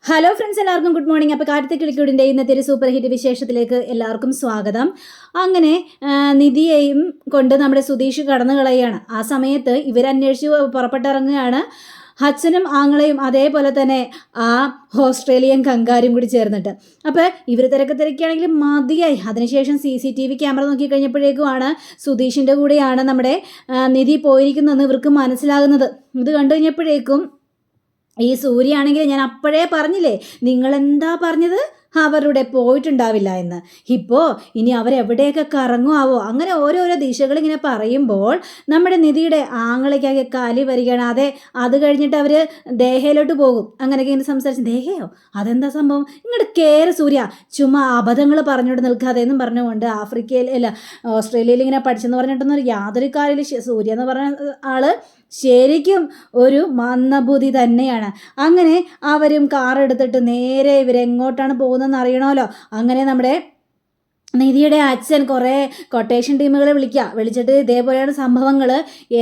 Hello friends, എല്ലാവർക്കും good morning. അപ്പോൾ കാർത്തിക് കിളിക്കൂടിൻ്റെ ഇന്നത്തെ ഒരു സൂപ്പർ ഹിറ്റ് വിശേഷത്തിലേക്ക് എല്ലാവർക്കും സ്വാഗതം. അങ്ങനെ നിധിയെയും കൊണ്ട് നമ്മുടെ സുധീഷ് കടന്നു കളയുകയാണ്. ആ സമയത്ത് ഇവരന്വേഷിച്ച് പുറപ്പെട്ടിറങ്ങുകയാണ് അച്ഛനും ആങ്ങളെയും അതേപോലെ തന്നെ ആ ഓസ്ട്രേലിയൻ കങ്കാരും കൂടി ചേർന്നിട്ട്. അപ്പോൾ ഇവർ തിരക്കുകയാണെങ്കിലും മതിയായി. അതിനുശേഷം CCTV ക്യാമറ നോക്കിക്കഴിഞ്ഞപ്പോഴേക്കുമാണ് സുധീഷിൻ്റെ കൂടെയാണ് നമ്മുടെ നിധി പോയിരിക്കുന്നതെന്ന് ഇവർക്ക് മനസ്സിലാകുന്നത്. ഇത് കണ്ടു കഴിഞ്ഞപ്പോഴേക്കും ഈ സൂര്യയാണെങ്കിൽ ഞാൻ അപ്പോഴേ പറഞ്ഞില്ലേ, നിങ്ങളെന്താ പറഞ്ഞത്, അവരുടെ പോയിട്ടുണ്ടാവില്ല എന്ന്. ഇപ്പോൾ ഇനി അവരെവിടെയൊക്കെ കറങ്ങുമാവോ. അങ്ങനെ ഓരോരോ ദിശകളിങ്ങനെ പറയുമ്പോൾ നമ്മുടെ നിധിയുടെ ആങ്ങളയ്ക്കൊക്കെ കാലി വരികയാണ്. അത് കഴിഞ്ഞിട്ട് അവർ ദേഹയിലോട്ട് പോകും. അങ്ങനെയൊക്കെ ഇങ്ങനെ സംസാരിച്ച്, ദേഹയോ അതെന്താ സംഭവം, ഇങ്ങോട്ട് കയറി സൂര്യ, ചുമ്മാ അബദ്ധങ്ങൾ പറഞ്ഞുകൊണ്ട് നിൽക്കാതെ എന്നും പറഞ്ഞുകൊണ്ട് ആഫ്രിക്കയിൽ അല്ല ഓസ്ട്രേലിയയിൽ ഇങ്ങനെ പഠിച്ചെന്ന് പറഞ്ഞിട്ടൊന്നും യാതൊരു കാര്യമില്ല. സൂര്യ എന്ന് പറഞ്ഞ ആള് ശരിക്കും ഒരു മന്ദബുദ്ധി തന്നെയാണ്. അങ്ങനെ അവരും കാർ എടുത്തിട്ട് നേരെ ഇവരെങ്ങോട്ടാണ് പോകുന്നതെന്ന് അറിയണമല്ലോ. അങ്ങനെ നമ്മുടെ നിധിയുടെ അച്ഛൻ കുറേ കൊട്ടേഷൻ ടീമുകളെ വിളിച്ചിട്ട് ഇതേപോലെയാണ് സംഭവങ്ങൾ,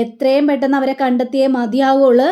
എത്രയും പെട്ടെന്ന് അവരെ കണ്ടെത്തിയേ മതിയാവുള്ളൂ.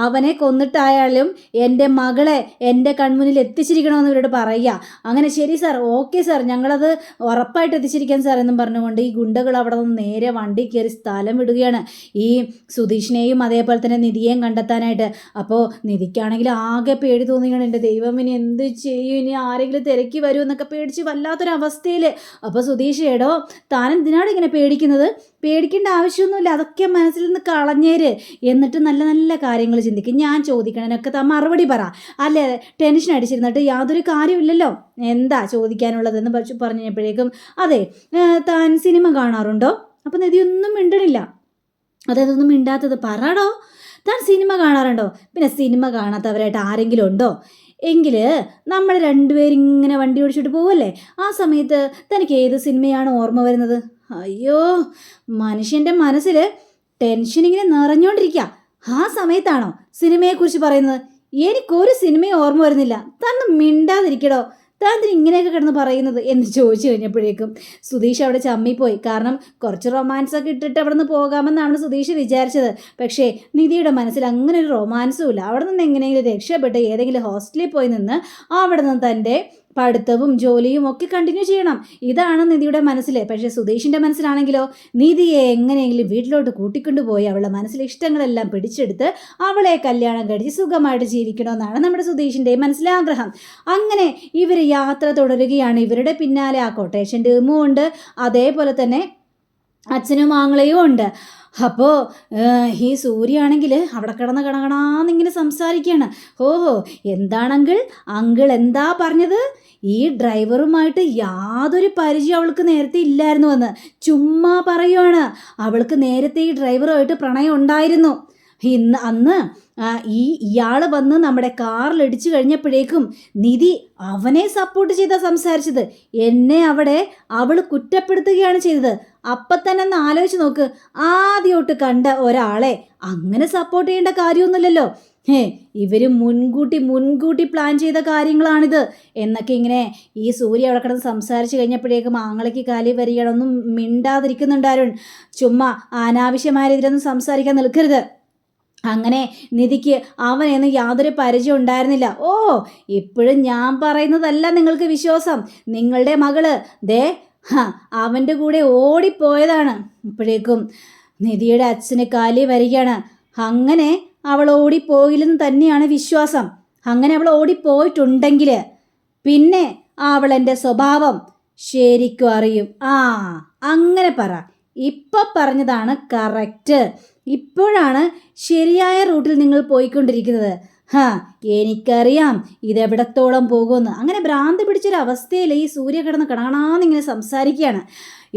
അവനെ കൊന്നിട്ടായാലും എൻ്റെ മകളെ എൻ്റെ കൺമുന്നിൽ എത്തിച്ചിരിക്കണമെന്ന് ഇവരോട് പറയുക. അങ്ങനെ ശരി സാർ, ഓക്കെ സാർ, ഞങ്ങളത് ഉറപ്പായിട്ട് എത്തിച്ചിരിക്കാൻ സാർ എന്നും പറഞ്ഞുകൊണ്ട് ഈ ഗുണ്ടകൾ അവിടെ നിന്ന് നേരെ വണ്ടി കയറി സ്ഥലം വിടുകയാണ്, ഈ സുധീഷിനെയും അതേപോലെ തന്നെ നിധിയെയും കണ്ടെത്താനായിട്ട്. അപ്പോൾ നിധിക്കാണെങ്കിൽ ആകെ പേടി തോന്നിയാണ്, എൻ്റെ ദൈവം ഇനി എന്ത് ചെയ്യും, ഇനി ആരെങ്കിലും തിരക്കി വരും എന്നൊക്കെ പേടിച്ച് വല്ലാത്തൊരു അവസ്ഥയിൽ. അപ്പോൾ സുധീഷ്, എടോ താൻ എന്തിനാണ് ഇങ്ങനെ പേടിക്കുന്നത്, പേടിക്കേണ്ട ആവശ്യമൊന്നുമില്ല, അതൊക്കെ മനസ്സിൽ നിന്ന് കളഞ്ഞേര്, എന്നിട്ട് നല്ല നല്ല കാര്യങ്ങൾ ചിന്തിക്കും, ഞാൻ ചോദിക്കണതിനൊക്കെ താൻ മറുപടി പറ, അല്ലേ ടെൻഷൻ അടിച്ചിരുന്നിട്ട് യാതൊരു കാര്യമില്ലല്ലോ, എന്താ ചോദിക്കാനുള്ളതെന്ന് പറഞ്ഞപ്പോഴേക്കും അതെ താൻ സിനിമ കാണാറുണ്ടോ. അപ്പം നിധിയൊന്നും മിണ്ടണില്ല. അതൊന്നും മിണ്ടാത്തത്, പറടോ താൻ സിനിമ കാണാറുണ്ടോ, പിന്നെ സിനിമ കാണാത്തവരായിട്ട് ആരെങ്കിലും ഉണ്ടോ, എങ്കിൽ നമ്മൾ രണ്ടുപേരും ഇങ്ങനെ വണ്ടി ഓടിച്ചിട്ട് പോവല്ലേ, ആ സമയത്ത് തനിക്ക് ഏത് സിനിമയാണ് ഓർമ്മ വരുന്നത്. അയ്യോ, മനുഷ്യൻ്റെ മനസ്സിൽ ടെൻഷൻ ഇങ്ങനെ നിറഞ്ഞുകൊണ്ടിരിക്കുക, ആ സമയത്താണോ സിനിമയെക്കുറിച്ച് പറയുന്നത്. എനിക്കൊരു സിനിമയും ഓർമ്മ വരുന്നില്ല, തന്നെ മിണ്ടാതിരിക്കടോ, താൻ ഇങ്ങനെയൊക്കെ കിടന്ന് പറയുന്നത് എന്ന് ചോദിച്ചു കഴിഞ്ഞപ്പോഴേക്കും സുധീഷ് അവിടെ ചമ്മിപ്പോയി. കാരണം കുറച്ച് റൊമാൻസൊക്കെ ഇട്ടിട്ട് അവിടെ നിന്ന് പോകാമെന്നാണ് സുധീഷ് വിചാരിച്ചത്. പക്ഷേ നിധിയുടെ മനസ്സിൽ അങ്ങനെ ഒരു റൊമാൻസും ഇല്ല. അവിടെ നിന്ന് എങ്ങനെയെങ്കിലും രക്ഷപ്പെട്ട് ഏതെങ്കിലും ഹോസ്റ്റലിൽ പോയി നിന്ന് അവിടെ നിന്ന് തൻ്റെ പഠിത്തവും ജോലിയും ഒക്കെ കണ്ടിന്യൂ ചെയ്യണം, ഇതാണ് നിധിയുടെ മനസ്സിൽ. പക്ഷേ സുധീഷിൻ്റെ മനസ്സിലാണെങ്കിലോ, നിധിയെ എങ്ങനെയെങ്കിലും വീട്ടിലോട്ട് കൂട്ടിക്കൊണ്ടുപോയി അവളുടെ മനസ്സിലെ ഇഷ്ടങ്ങളെല്ലാം പിടിച്ചെടുത്ത് അവളെ കല്യാണം കഴിച്ച് സുഖമായിട്ട് ജീവിക്കണമെന്നാണ് നമ്മുടെ സുധീഷിൻ്റെ മനസ്സിലെ ആഗ്രഹം. അങ്ങനെ ഇവർ യാത്ര തുടരുകയാണ്. ഇവരുടെ പിന്നാലെ ആ കൊട്ടേഷൻ ടീമും ഉണ്ട്, അതേപോലെ തന്നെ അച്ഛനും ആങ്ങളെയും ഉണ്ട്. അപ്പോൾ ഈ സൂര്യയാണെങ്കിൽ അവിടെ കിടന്ന് കണകണാന്നിങ്ങനെ സംസാരിക്കുകയാണ്. ഓഹോ, എന്താണെങ്കിൽ അങ്കിൾ എന്താ പറഞ്ഞത്, ഈ ഡ്രൈവറുമായിട്ട് യാതൊരു പരിചയം അവൾക്ക് നേരത്തെ ഇല്ലായിരുന്നു എന്ന് ചുമ്മാ പറയുവാണ്. അവൾക്ക് നേരത്തെ ഈ ഡ്രൈവറുമായിട്ട് പ്രണയം ഉണ്ടായിരുന്നു. അന്ന് ഇയാൾ വന്ന് നമ്മുടെ കാറിലിടിച്ചു കഴിഞ്ഞപ്പോഴേക്കും നിധി അവനെ സപ്പോർട്ട് ചെയ്താ സംസാരിച്ചത്, എന്നെ അവിടെ അവൾ കുറ്റപ്പെടുത്തുകയാണ് ചെയ്തത്. അപ്പം തന്നെ ഒന്ന് ആലോചിച്ച് നോക്ക്, ആദ്യമായിട്ട് കണ്ട ഒരാളെ അങ്ങനെ സപ്പോർട്ട് ചെയ്യേണ്ട കാര്യമൊന്നുമില്ലല്ലോ. ഇവർ മുൻകൂട്ടി പ്ലാൻ ചെയ്ത കാര്യങ്ങളാണിത് എന്നൊക്കെ ഇങ്ങനെ ഈ സൂര്യ അവിടെ കിടന്ന് സംസാരിച്ച് കഴിഞ്ഞപ്പോഴേക്കും ആങ്ങളയ്ക്ക് കാലി വരികയാണൊന്നും മിണ്ടാതിരിക്കുന്നുണ്ടായിരുന്നു. ചുമ്മാ അനാവശ്യമായ രീതിയിലൊന്നും സംസാരിക്കാൻ നിൽക്കരുത്. അങ്ങനെ നിധിക്ക് അവനെന്ന് യാതൊരു പരിചയം ഉണ്ടായിരുന്നില്ല. ഓ, ഇപ്പോഴും ഞാൻ പറയുന്നതല്ല നിങ്ങൾക്ക് വിശ്വാസം, നിങ്ങളുടെ മകള് അവൻ്റെ കൂടെ ഓടിപ്പോയതാണ്. ഇപ്പോഴേക്കും നിധിയുടെ അച്ഛന് കാലി വരികയാണ്. അങ്ങനെ അവൾ ഓടിപ്പോയില്ലെന്ന് തന്നെയാണ് വിശ്വാസം. അങ്ങനെ അവൾ ഓടിപ്പോയിട്ടുണ്ടെങ്കിൽ പിന്നെ അവളെൻ്റെ സ്വഭാവം ശരിക്കും അറിയും. അങ്ങനെ പറ, ഇപ്പം പറഞ്ഞതാണ് കറക്റ്റ്, ഇപ്പോഴാണ് ശരിയായ റൂട്ടിൽ നിങ്ങൾ പോയിക്കൊണ്ടിരിക്കുന്നത്. എനിക്കറിയാം ഇതെവിടത്തോളം പോകുമെന്ന്. അങ്ങനെ ഭ്രാന്ത് പിടിച്ചൊരവസ്ഥയിൽ ഈ സൂര്യ കിടന്ന് കണാന്നിങ്ങനെ സംസാരിക്കുകയാണ്.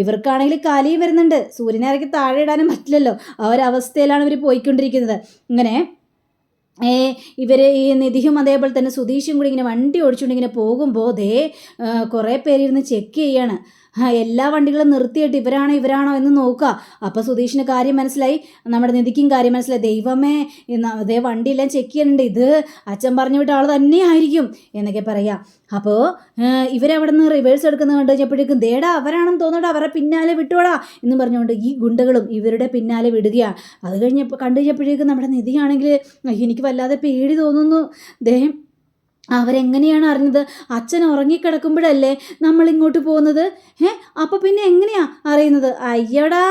ഇവർക്കാണെങ്കിൽ കാലിയും വരുന്നുണ്ട്, സൂര്യനെ ഇറക്കി താഴെ ഇടാനും പറ്റില്ലല്ലോ, ആ ഒരവസ്ഥയിലാണ് ഇവർ പോയിക്കൊണ്ടിരിക്കുന്നത്. ഇങ്ങനെ ഇവർ ഈ നിധിയും അതേപോലെ തന്നെ സുധീഷും കൂടി ഇങ്ങനെ വണ്ടി ഓടിച്ചുകൊണ്ട് ഇങ്ങനെ പോകുമ്പോൾ കുറേ പേരിരുന്ന് ചെക്ക് ചെയ്യാണ്. എല്ലാ വണ്ടികളും നിർത്തിയിട്ട് ഇവരാണോ എന്ന് നോക്കുക. അപ്പോൾ സുധീഷിന് കാര്യം മനസ്സിലായി, നമ്മുടെ നിധിക്കും കാര്യം മനസ്സിലായി. ദൈവമേ, വണ്ടിയെല്ലാം ചെക്ക് ചെയ്യുന്നുണ്ട്, ഇത് അച്ഛൻ പറഞ്ഞു വിട്ട ആൾ തന്നെ ആയിരിക്കും എന്നൊക്കെ പറയാം. അപ്പോൾ ഇവരവിടെ നിന്ന് റിവേഴ്സ് എടുക്കുന്നത് കണ്ടു കഴിഞ്ഞപ്പോഴേക്കും അവരാണെന്ന് തോന്നണ്ട, അവരെ പിന്നാലെ വിട്ടോടാ എന്ന് പറഞ്ഞുകൊണ്ട് ഈ ഗുണ്ടകളും ഇവരുടെ പിന്നാലെ വിടുകയാണ്. അത് കണ്ടു കഴിഞ്ഞപ്പോഴേക്കും നമ്മുടെ നിധിയാണെങ്കിൽ എനിക്ക് വല്ലാതെ പേടി തോന്നുന്നു. അവരെങ്ങനെയാണ് അറിഞ്ഞത്? അച്ഛൻ ഉറങ്ങിക്കിടക്കുമ്പോഴല്ലേ നമ്മൾ ഇങ്ങോട്ട് പോകുന്നത്? അപ്പോൾ പിന്നെ എങ്ങനെയാ അറിയുന്നത്? അയ്യടാ,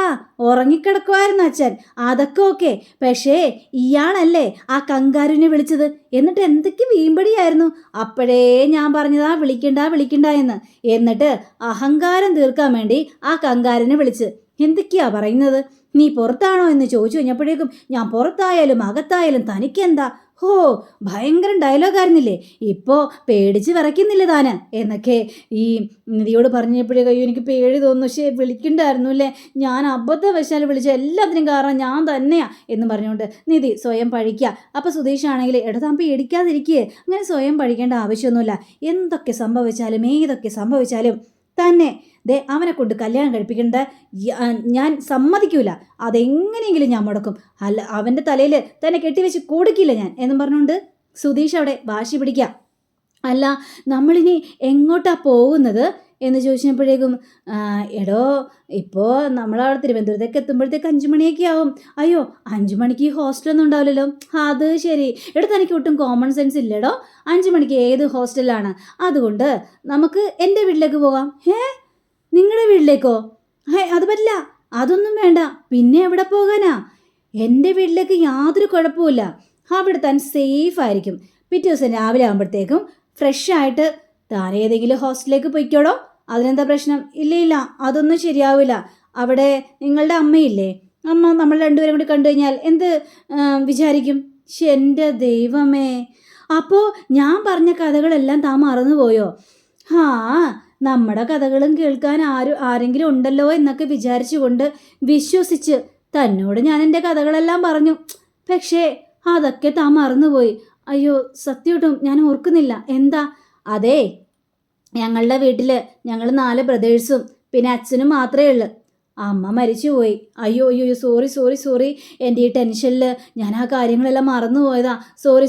ഉറങ്ങിക്കിടക്കുമായിരുന്നു അച്ഛൻ. അതൊക്കെ ഓക്കെ. പക്ഷേ ഇയാളല്ലേ ആ കങ്കാരുവിനെ വിളിച്ചത്? എന്നിട്ട് എന്തൊക്കെ വീമ്പടിയായിരുന്നു. അപ്പോഴേ ഞാൻ പറഞ്ഞതാ വിളിക്കണ്ട വിളിക്കണ്ട എന്ന്. എന്നിട്ട് അഹങ്കാരം തീർക്കാൻ വേണ്ടി ആ കങ്കാരനെ വിളിച്ച്. എന്തൊക്കെയാ പറയുന്നത്? നീ പുറത്താണോ എന്ന് ചോദിച്ചു കഴിഞ്ഞപ്പോഴേക്കും ഞാൻ പുറത്തായാലും അകത്തായാലും തനിക്കെന്താ? ഹോ, ഭയങ്കര ഡയലോഗായിരുന്നില്ലേ? ഇപ്പോൾ പേടിച്ച് വിറയ്ക്കുന്നില്ല താന് എന്നൊക്കെ ഈ നിധിയോട് പറഞ്ഞപ്പോഴേ കഴിയും എനിക്ക് പേടി തോന്നുന്നു. പക്ഷേ വിളിക്കണ്ടായിരുന്നു അല്ലേ, ഞാൻ അബദ്ധവശാൽ വിളിച്ച എല്ലാത്തിനും കാരണം ഞാൻ തന്നെയാ എന്ന് പറഞ്ഞുകൊണ്ട് നിധി സ്വയം പഴിക്കുക. അപ്പോൾ സുധീഷാണെങ്കിൽ എടാ താൻ പേടിക്കാതിരിക്കുക, അങ്ങനെ സ്വയം പഴിക്കേണ്ട ആവശ്യമൊന്നുമില്ല. എന്തൊക്കെ സംഭവിച്ചാലും ഏതൊക്കെ സംഭവിച്ചാലും തന്നെ അവനെ കൊണ്ട് കല്യാണം കഴിപ്പിക്കേണ്ട ഞാൻ സമ്മതിക്കൂല. അതെങ്ങനെയെങ്കിലും ഞാൻ മുടക്കും. അല്ല, അവൻ്റെ തലയിൽ തന്നെ കെട്ടിവെച്ച് കൊടുക്കില്ല ഞാൻ എന്നും പറഞ്ഞുകൊണ്ട് സുധീഷ് അവിടെ വാശി പിടിക്കുക. അല്ല, നമ്മളിനി എങ്ങോട്ടാ പോകുന്നത് എന്ന് ചോദിച്ചപ്പോഴേക്കും എടോ ഇപ്പോൾ നമ്മളവിടെ തിരുവനന്തപുരത്തേക്ക് എത്തുമ്പോഴത്തേക്ക് 5 മണിയൊക്കെ ആവും. അയ്യോ, 5 മണിക്ക് ഹോസ്റ്റലൊന്നും ഉണ്ടാവില്ലല്ലോ. അത് ശരി, എടോ തനിക്ക് ഒട്ടും കോമൺ സെൻസ് ഇല്ലടോ. 5 മണിക്ക് ഏത് ഹോസ്റ്റലാണ്? അതുകൊണ്ട് നമുക്ക് എൻ്റെ വീട്ടിലേക്ക് പോകാം. നിങ്ങളുടെ വീട്ടിലേക്കോ? അത് പറ്റില്ല, അതൊന്നും വേണ്ട. പിന്നെ എവിടെ പോകാനാ? എൻ്റെ വീട്ടിലേക്ക് യാതൊരു കുഴപ്പമില്ല. അവിടെ താൻ സേഫ് ആയിരിക്കും. പിറ്റേ ദിവസം രാവിലെ ആകുമ്പോഴത്തേക്കും ഫ്രഷ് ആയിട്ട് താൻ ഏതെങ്കിലും ഹോസ്റ്റലിലേക്ക് പൊയ്ക്കോടോ. അതിനെന്താ പ്രശ്നം? ഇല്ല, അതൊന്നും ശരിയാവില്ല. അവിടെ നിങ്ങളുടെ അമ്മയില്ലേ, അമ്മ നമ്മൾ രണ്ടുപേരും കൂടി കണ്ടു കഴിഞ്ഞാൽ എന്ത് വിചാരിക്കും? എൻ്റെ ദൈവമേ, അപ്പോൾ ഞാൻ പറഞ്ഞ കഥകളെല്ലാം താൻ മറന്നുപോയോ? നമ്മുടെ കഥകളും കേൾക്കാൻ ആരെങ്കിലും ഉണ്ടല്ലോ എന്നൊക്കെ വിചാരിച്ചുകൊണ്ട് വിശ്വസിച്ച് തന്നോട് ഞാൻ എൻ്റെ കഥകളെല്ലാം പറഞ്ഞു. പക്ഷേ അതൊക്കെ താൻ മറന്നുപോയി. അയ്യോ, സത്യമായിട്ടും ഞാൻ ഓർക്കുന്നില്ല. എന്താ? അതെ, ഞങ്ങളുടെ വീട്ടിൽ ഞങ്ങൾ 4 ബ്രദേഴ്സും പിന്നെ അച്ഛനും മാത്രമേ ഉള്ളൂ. അമ്മ മരിച്ചുപോയി. അയ്യോ, സോറി. എൻ്റെ ഈ ടെൻഷനിൽ ഞാൻ ആ കാര്യങ്ങളെല്ലാം മറന്നുപോയതാ. സോറി.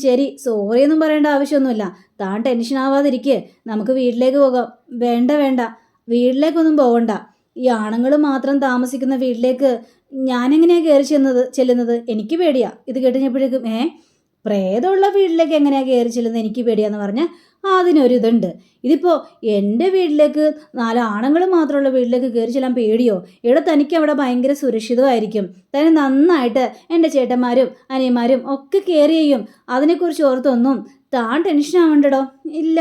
ശരി, സോറി ഒന്നും പറയേണ്ട ആവശ്യമൊന്നുമില്ല. താൻ ടെൻഷൻ ആവാതിരിക്കുക. നമുക്ക് വീട്ടിലേക്ക് പോകാം. വേണ്ട, വീട്ടിലേക്കൊന്നും പോകണ്ട. ഈ ആണുങ്ങൾ മാത്രം താമസിക്കുന്ന വീട്ടിലേക്ക് ഞാനെങ്ങനെയാണ് കയറി ചെല്ലുന്നത്? എനിക്ക് പേടിയാ. ഇത് കേട്ടുകഴിഞ്ഞപ്പോഴേക്കും പ്രേതമുള്ള വീട്ടിലേക്ക് എങ്ങനെയാണ് കയറി ചെല്ലുന്നത് എനിക്ക് പേടിയാന്ന് പറഞ്ഞാൽ അതിനൊരിതുണ്ട്. ഇതിപ്പോൾ എൻ്റെ വീട്ടിലേക്ക് 4 ആണുങ്ങൾ മാത്രമുള്ള വീട്ടിലേക്ക് കയറി ചെല്ലാൻ പേടിയോ? ഇവിടെ തനിക്ക് അവിടെ ഭയങ്കര സുരക്ഷിതമായിരിക്കും. തന്നെ നന്നായിട്ട് എൻ്റെ ചേട്ടന്മാരും അനിയന്മാരും ഒക്കെ കെയർ ചെയ്യും. അതിനെക്കുറിച്ച് ഓർത്തൊന്നും താൻ ടെൻഷൻ ആവണ്ടടോ. ഇല്ല,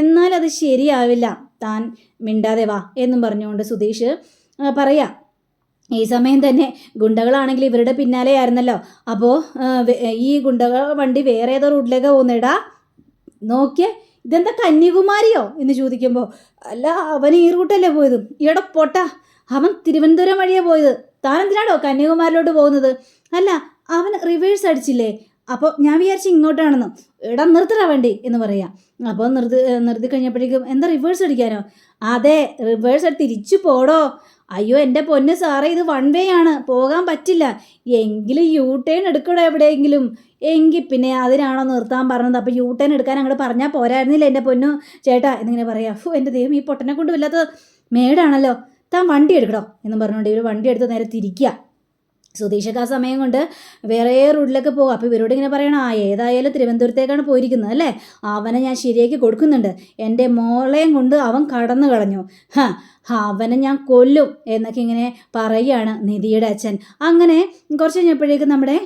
എന്നാൽ അത് ശരിയാവില്ല. താൻ മിണ്ടാതെ വാ എന്നും പറഞ്ഞുകൊണ്ട് സുധീഷ് പറയാം. ഈ സമയം തന്നെ ഗുണ്ടകളാണെങ്കിൽ ഇവരുടെ പിന്നാലെ ആയിരുന്നല്ലോ. അപ്പോൾ ഈ ഗുണ്ടകൾ വണ്ടി വേറെ ഏതോ റൂട്ടിലേക്ക് പോകുന്നേടാ. നോക്കിയേ, ഇതെന്താ കന്യാകുമാരിയോ എന്ന് ചോദിക്കുമ്പോൾ അല്ല, അവൻ ഈ റൂട്ടല്ലേ പോയത്. ഇവിടെ പൊട്ട, അവൻ തിരുവനന്തപുരം വഴിയാണ് പോയത്. താൻ എന്തിനാണോ കന്യാകുമാരിലോട്ട് പോകുന്നത്? അല്ല, അവൻ റിവേഴ്സ് അടിച്ചില്ലേ? അപ്പോൾ ഞാൻ വിചാരിച്ചു ഇങ്ങോട്ടാണെന്ന്. എടാ നിർത്തടാ വണ്ടി എന്ന് പറയാം. അപ്പോൾ നിർത്തി കഴിഞ്ഞപ്പോഴേക്കും എന്താ റിവേഴ്സ് അടിക്കാനോ? അതെ, റിവേഴ്സ് അടി തിരിച്ചു പോടോ. അയ്യോ എൻ്റെ പൊന്ന് സാറേ, ഇത് 1 വേ ആണ്, പോകാൻ പറ്റില്ല. എങ്കിലും U-ടേൺ എടുക്കണോ എവിടെയെങ്കിലും? എങ്കിൽ പിന്നെ അതിനാണോ നിർത്താൻ പറഞ്ഞത്? അപ്പോൾ U-ടേൺ എടുക്കാൻ അങ്ങോട്ട് പറഞ്ഞാൽ പോരായിരുന്നില്ല എൻ്റെ പൊന്നു ചേട്ടാ എന്നിങ്ങനെ പറയാം. എൻ്റെ ദൈവം, ഈ പൊട്ടനെ കൊണ്ട് വല്ലാത്ത മേടാണല്ലോ. താൻ വണ്ടി എടുക്കണോ എന്നും പറഞ്ഞുകൊണ്ട് ഇവർ വണ്ടി എടുത്ത് നേരെ തിരിക്കുക. സുധീഷക്ക് ആ സമയം കൊണ്ട് വേറെ റൂട്ടിലേക്ക് പോകും. അപ്പോൾ ഇവരോട് ഇങ്ങനെ പറയണം, ഏതായാലും തിരുവനന്തപുരത്തേക്കാണ് പോയിരിക്കുന്നത് അല്ലേ, അവനെ ഞാൻ ശരിയാക്കി കൊടുക്കുന്നുണ്ട്. എൻ്റെ മോളെയും കൊണ്ട് അവൻ കടന്നു കളഞ്ഞു. അവനെ ഞാൻ കൊല്ലും എന്നൊക്കെ ഇങ്ങനെ പറയുകയാണ് നിധിയുടെ അച്ഛൻ. അങ്ങനെ കുറച്ച് കഴിഞ്ഞപ്പോഴേക്കും നമ്മുടെ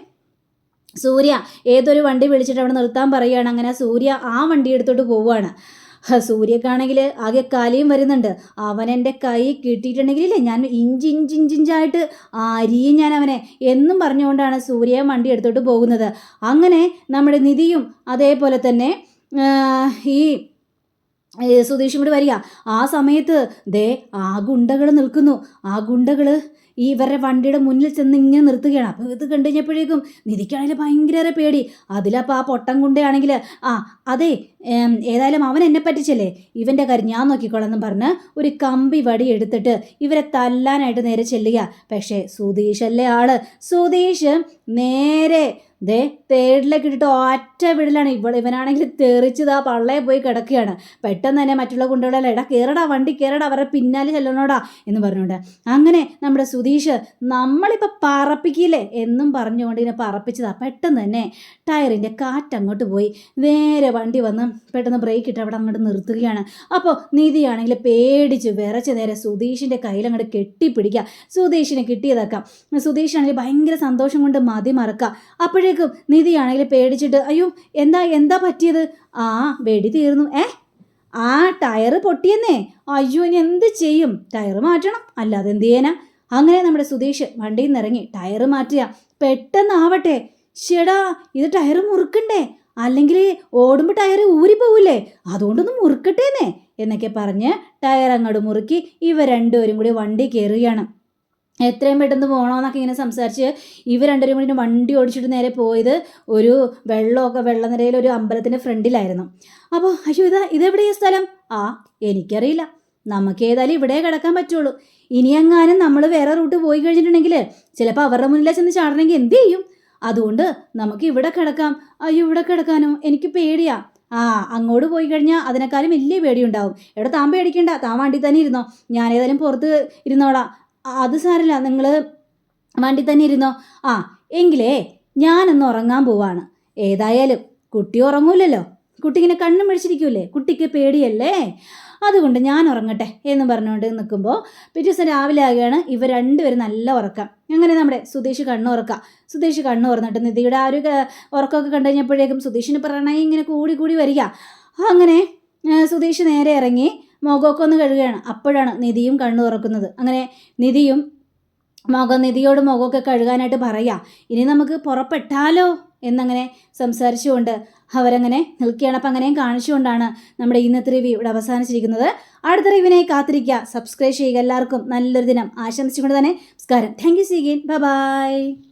സൂര്യ ഏതൊരു വണ്ടി വിളിച്ചിട്ട് അവിടെ നിർത്താൻ പറയുകയാണ്. അങ്ങനെ സൂര്യ ആ വണ്ടി എടുത്തോട്ട് പോവുകയാണ്. സൂര്യക്കാണെങ്കിൽ ആകെ കാലിയും വരുന്നുണ്ട്. അവൻ എൻ്റെ കൈ കിട്ടിയിട്ടുണ്ടെങ്കിലേ ഞാൻ ഇഞ്ചിഞ്ചായിട്ട് അരിയും ഞാൻ അവനെ എന്നും പറഞ്ഞുകൊണ്ടാണ് സൂര്യ വണ്ടി എടുത്തോട്ട് പോകുന്നത്. അങ്ങനെ നമ്മുടെ നിധിയും അതേപോലെ തന്നെ ഈ സുധീഷും കൂടി വരിക. ആ സമയത്ത് ആ ഗുണ്ടകൾ നിൽക്കുന്നു. ആ ഗുണ്ടകൾ ഇവരുടെ വണ്ടിയുടെ മുന്നിൽ ചെന്ന് ഇങ്ങനെ നിർത്തുകയാണ്. അപ്പോൾ ഇത് കണ്ടു കഴിഞ്ഞപ്പോഴേക്കും നിധിക്കാണെങ്കിൽ ഭയങ്കര പേടി. അതിലപ്പോൾ ആ പൊട്ടൻ ഗുണ്ടയാണെങ്കിൽ അതെ ഏതായാലും അവൻ എന്നെ പറ്റിച്ചല്ലേ, ഇവൻ്റെ കാര്യം ഞാൻ നോക്കിക്കോളാം എന്നും പറഞ്ഞ് ഒരു കമ്പി വടി എടുത്തിട്ട് ഇവരെ തല്ലാനായിട്ട് നേരെ ചെല്ലുക. പക്ഷേ സുധീഷല്ലേ ആള്. സുധീഷ് നേരെ തേടിലേക്ക് ഇട്ടിട്ട് ഒറ്റ വിടലാണ്. ഇവനാണെങ്കിൽ തെറിച്ചത് ആ പള്ളയെ പോയി കിടക്കുകയാണ്. പെട്ടെന്ന് തന്നെ മറ്റുള്ള കുട്ടികളെല്ലാം എടാ കയറടാ, വണ്ടി കയറടാ, അവരുടെ പിന്നാലെ ചെല്ലണോടാ എന്ന് പറഞ്ഞുകൊണ്ട് അങ്ങനെ നമ്മുടെ സുധീഷ് നമ്മളിപ്പോൾ പറപ്പിക്കില്ലേ എന്നും പറഞ്ഞുകൊണ്ട് ഇതിനെ പറപ്പിച്ചതാ. പെട്ടെന്ന് തന്നെ ടയറിൻ്റെ കാറ്റങ്ങോട്ട് പോയി. നേരെ വണ്ടി വന്ന് പെട്ടെന്ന് ബ്രേക്ക് ഇട്ട് അവിടെ അങ്ങോട്ട് നിർത്തുകയാണ്. അപ്പോൾ നിധിയാണെങ്കിൽ പേടിച്ച് വിറച്ച് നേരെ സുധീഷിൻ്റെ കയ്യിലങ്ങോട്ട് കെട്ടിപ്പിടിക്കുക. സുധീഷിനെ കിട്ടിയതാക്കാം. സുധീഷാണെങ്കിൽ ഭയങ്കര സന്തോഷം കൊണ്ട് മതി മറക്കുക. അപ്പോഴേക്കും നിധിയാണെങ്കിൽ പേടിച്ചിട്ട് അയ്യോ എന്താ പറ്റിയത്? ആ വെടി തീർന്നു. ആ ടയറ് പൊട്ടിയെന്നേ. അയ്യോ ഇനി എന്ത് ചെയ്യും? ടയറ് മാറ്റണം, അല്ലാതെ എന്ത് ചെയ്യാനാ? അങ്ങനെ നമ്മുടെ സുധീഷ് വണ്ടിയിൽ നിന്ന് ഇറങ്ങി ടയറ് മാറ്റുക. പെട്ടെന്നാവട്ടെ, ചേടാ ഇത് ടയറ് മുറുക്കണ്ടേ, അല്ലെങ്കിൽ ഓടുമ്പോൾ ടയറ് ഊരിപ്പോവില്ലേ, അതുകൊണ്ടൊന്ന് മുറുക്കട്ടേന്നേ എന്നൊക്കെ പറഞ്ഞ് ടയർ അങ്ങോട്ട് മുറുക്കി ഇവർ രണ്ടുപേരും കൂടി വണ്ടി കയറുകയാണ്. എത്രയും പെട്ടെന്ന് പോകണമെന്നൊക്കെ ഇങ്ങനെ സംസാരിച്ച് ഇവർ രണ്ടുപേരും കൂടി വണ്ടി ഓടിച്ചിട്ട് നേരെ പോയത് ഒരു വെള്ളനിരയിൽ ഒരു അമ്പലത്തിൻ്റെ ഫ്രണ്ടിലായിരുന്നു. അപ്പോൾ അയ്യോ ഇതെവിടെയാ സ്ഥലം? എനിക്കറിയില്ല, നമുക്ക് ഏതായാലും ഇവിടെ കിടക്കാൻ പറ്റുള്ളൂ. ഇനിയെങ്ങാനും നമ്മൾ വേറെ റൂട്ട് പോയി കഴിഞ്ഞിട്ടുണ്ടെങ്കിൽ ചിലപ്പോൾ അവരുടെ മുന്നിലെ ചെന്ന് ചാടണമെങ്കിൽ എന്ത് ചെയ്യും? അതുകൊണ്ട് നമുക്ക് ഇവിടെ കിടക്കാം. അയ്യോ ഇവിടെ കിടക്കാനോ, എനിക്ക് പേടിയാ. അങ്ങോട്ട് പോയി കഴിഞ്ഞാൽ അതിനേക്കാളും വലിയ പേടിയുണ്ടാവും. എവിടെ താൻ പേടിക്കണ്ട, താൻ വണ്ടി തന്നെ ഇരുന്നോ, ഞാനേതായാലും പുറത്ത് ഇരുന്നോളാം. അത് സാരമില്ല, നിങ്ങൾ വണ്ടി തന്നെ ഇരുന്നോ. എങ്കിലേ ഞാനൊന്ന് ഉറങ്ങാൻ പോവാണ്. ഏതായാലും കുട്ടി ഉറങ്ങൂലല്ലോ, കുട്ടി ഇങ്ങനെ കണ്ണും പിടിച്ചിരിക്കൂലേ, കുട്ടിക്ക് പേടിയല്ലേ, അതുകൊണ്ട് ഞാൻ ഉറങ്ങട്ടെ എന്ന് പറഞ്ഞുകൊണ്ട് നിൽക്കുമ്പോൾ പിറ്റേ ദിവസം രാവിലെ ആകുകയാണ്. ഇവർ രണ്ടുപേരും നല്ല ഉറക്കം. അങ്ങനെ നമ്മുടെ സുധീഷ് സുധീഷ് കണ്ണ് തുറന്നിട്ട് നിധിയുടെ ആ ഒരു ഉറക്കമൊക്കെ കണ്ടു കഴിഞ്ഞപ്പോഴേക്കും സുധീഷിന് പ്രണയം ഇങ്ങനെ കൂടി വരിക. അങ്ങനെ സുധീഷ് നേരെ ഇറങ്ങി മുഖമൊക്കെ ഒന്ന് കഴുകുകയാണ്. അപ്പോഴാണ് നിധിയും കണ്ണു തുറക്കുന്നത്. അങ്ങനെ നിധിയോട് മുഖമൊക്കെ കഴുകാനായിട്ട് പറയാം. ഇനി നമുക്ക് പുറപ്പെട്ടാലോ എന്നങ്ങനെ സംസാരിച്ചുകൊണ്ട് അവരങ്ങനെ നിൽക്കുകയാണ്. അപ്പം അങ്ങനെയും കാണിച്ചുകൊണ്ടാണ് നമ്മുടെ ഇന്നത്തെ റിവ്യൂ ഇവിടെ അവസാനിച്ചിരിക്കുന്നത്. അടുത്ത റിവ്യൂവിനായി കാത്തിരിക്കുക, സബ്സ്ക്രൈബ് ചെയ്യുക. എല്ലാവർക്കും നല്ലൊരു ദിനം ആശംസിച്ചുകൊണ്ട് തന്നെ നമസ്കാരം. Thank you. See again. By.